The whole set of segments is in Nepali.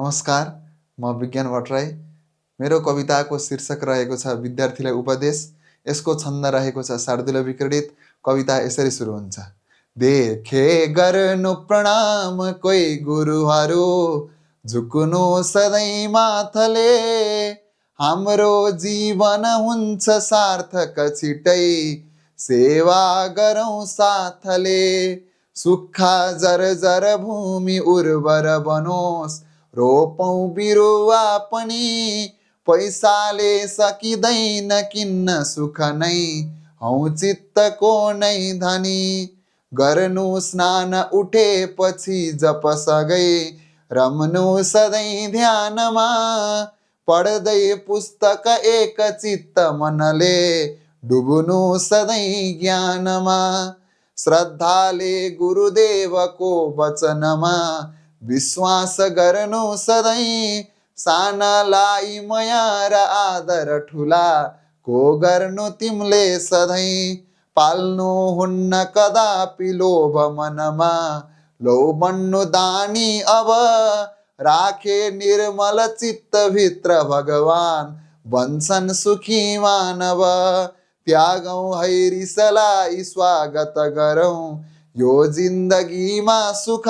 नमस्कार, म विज्ञान भट्टराई। मेरो कविताको शीर्षक रहेको छ विद्यार्थीलाई उपदेश। यसको छन्द रहेको छ शार्दूल विक्रीडित। कविता यसरी सुरु हुन्छ। देखे गर्नु प्रणाम कोही गुरुहरू, झुक्नु सधैँ माथले। हाम्रो जीवन हुन्छ सार्थक छिटै, सेवा गरौँ साथले। सुक्खा जर्जर भूमि उर्वर बनोस्, रोपौँ बिरुवा पनि। पैसाले सकिँदैन किन्न सुख नै, हौ चित्तको नै धनी। गर्नु स्नान उठेपछि जप सगै, रम्नु सधैँ ध्यानमा। पढ्दै पुस्तक एक चित्त मनले, डुब्नु सधैँ ज्ञानमा। श्रद्धाले गुरुदेवको वचनमा, विश्वास गर्नु सधैँ। सानालाई माया र आदर ठुलाको गर्नु तिमीले सधैँ। पाल्नु हुन्न कदापि लोभ मनमा, लौ बन्नु दानी अब। राखे निर्मल चित्त भित्र भगवान, बन्छन् सुखी मानव। त्यागौँ है रिसलाई स्वागत गरौँ, यो जिन्दगीमा सुख।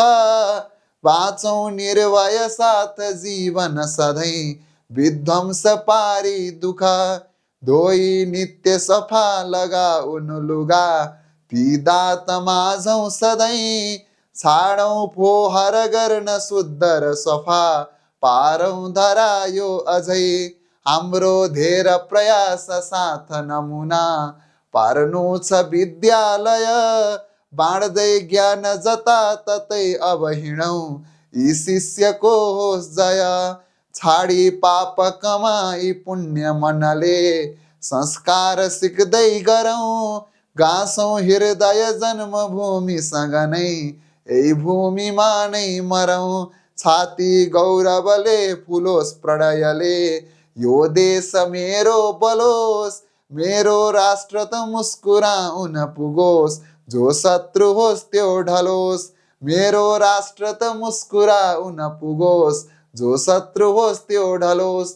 बाँचौँ निर्भय साथ जीवन सधैँ, विध्वंस पारी दुःख। धोई नित्य सफा लगाउन लुगा, ती दाँत माझौँ सधैँ। छाडौँ फोहर गर्न शुद्ध र सफा, पारौँ धरा यो अझै। हाम्रो धेर प्रयास साथ नमुना, पार्नु छ विद्यालय। बाँड्दै ज्ञान जताततै अब हिँडौँ, यी शिष्यको होस् जय। छाडी पाप कमाई पुण्य मनले, संस्कार सिक्दै गरौँ। गाँसौँ हृदय जन्मभूमिसँग नै, यही भूमिमा नै मरौँ। छाती गौरवले फुलोस् प्रणयले, यो देश मेरो बलोस्। मेरो राष्ट्र त मुस्कुराउन पुगोस्, जो शत्रु होस् त्यो ढलोस्। मेरो राष्ट्र त मुस्कुराउन पुगोस्, जो शत्रु होस् त्यो ढलोस्।